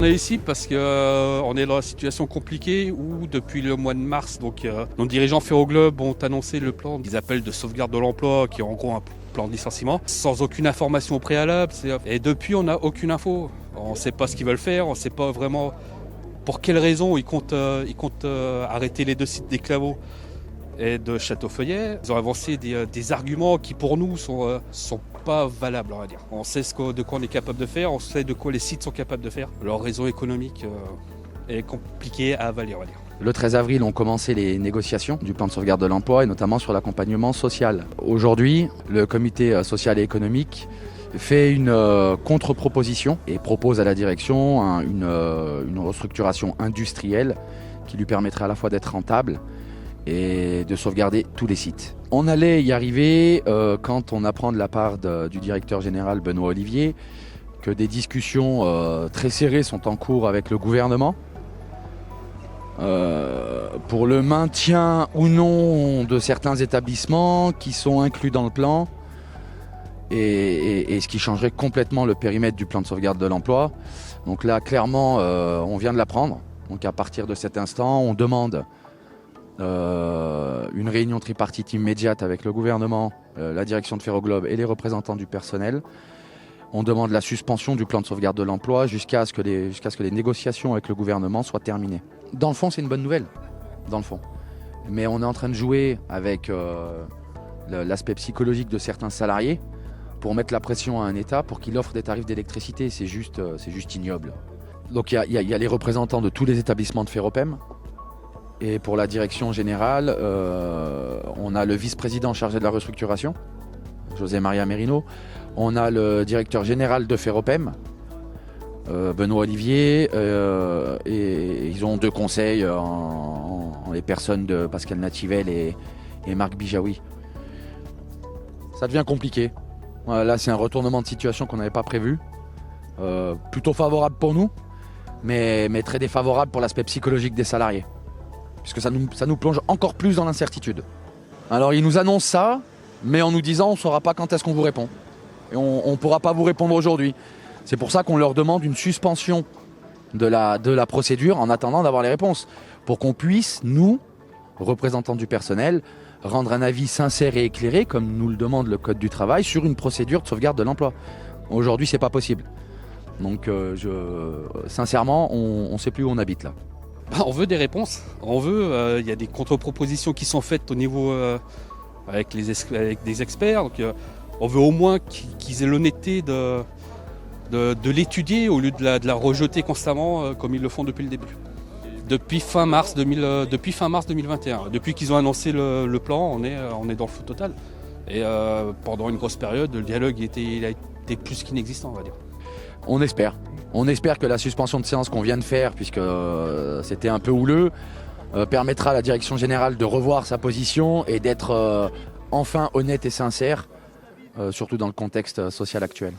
On est ici parce qu'on est dans une situation compliquée où depuis le mois de mars, nos dirigeants Ferroglobe ont annoncé le plan qu'ils appellent de sauvegarde de l'emploi, qui est en gros un plan de licenciement, sans aucune information au préalable. Et depuis, on n'a aucune info. On ne sait pas ce qu'ils veulent faire, on ne sait pas vraiment pour quelles raisons ils comptent arrêter les deux sites d'Esclavaux et de Château-Feuillet. Ils ont avancé des arguments qui pour nous sont pas valables, on va dire. On sait de quoi on est capable de faire, on sait de quoi les sites sont capables de faire. Leur raison économique est compliquée à avaler, on va dire. Le 13 avril ont commencé les négociations du plan de sauvegarde de l'emploi et notamment sur l'accompagnement social. Aujourd'hui, le comité social et économique fait une contre-proposition et propose à la direction une restructuration industrielle qui lui permettrait à la fois d'être rentable et de sauvegarder tous les sites. On allait y arriver quand on apprend de la part du directeur général Benoît Olivier que des discussions très serrées sont en cours avec le gouvernement pour le maintien ou non de certains établissements qui sont inclus dans le plan et ce qui changerait complètement le périmètre du plan de sauvegarde de l'emploi. Donc là, clairement, on vient de l'apprendre. Donc à partir de cet instant, on demande une réunion tripartite immédiate avec le gouvernement, la direction de Ferroglobe et les représentants du personnel. On demande la suspension du plan de sauvegarde de l'emploi jusqu'à ce que les négociations avec le gouvernement soient terminées. Dans le fond, c'est une bonne nouvelle, dans le fond. Mais on est en train de jouer avec l'aspect psychologique de certains salariés pour mettre la pression à un État pour qu'il offre des tarifs d'électricité. C'est juste ignoble. Donc il y a les représentants de tous les établissements de Ferropem. Et pour la direction générale, on a le vice-président chargé de la restructuration, José Maria Merino. On a le directeur général de Ferropem, Benoît Olivier. Et ils ont deux conseils en les personnes de Pascal Nativel et Marc Bijaoui. Ça devient compliqué. Là, c'est un retournement de situation qu'on n'avait pas prévu. Plutôt favorable pour nous, mais très défavorable pour l'aspect psychologique des salariés. Puisque ça nous plonge encore plus dans l'incertitude. Alors ils nous annoncent ça, mais en nous disant on ne saura pas quand est-ce qu'on vous répond. Et on ne pourra pas vous répondre aujourd'hui. C'est pour ça qu'on leur demande une suspension de la procédure en attendant d'avoir les réponses. Pour qu'on puisse, nous, représentants du personnel, rendre un avis sincère et éclairé, comme nous le demande le Code du travail, sur une procédure de sauvegarde de l'emploi. Aujourd'hui, c'est pas possible. Donc sincèrement, on ne sait plus où on habite là. On veut des réponses, il y a des contre-propositions qui sont faites au niveau avec des experts, donc on veut au moins qu'ils aient l'honnêteté de l'étudier au lieu de la rejeter constamment comme ils le font depuis le début. Depuis fin mars 2021, depuis qu'ils ont annoncé le plan, on est dans le flou total. Et pendant une grosse période, le dialogue il a été plus qu'inexistant, on va dire. On espère que la suspension de séance qu'on vient de faire, puisque c'était un peu houleux, permettra à la direction générale de revoir sa position et d'être enfin honnête et sincère, surtout dans le contexte social actuel.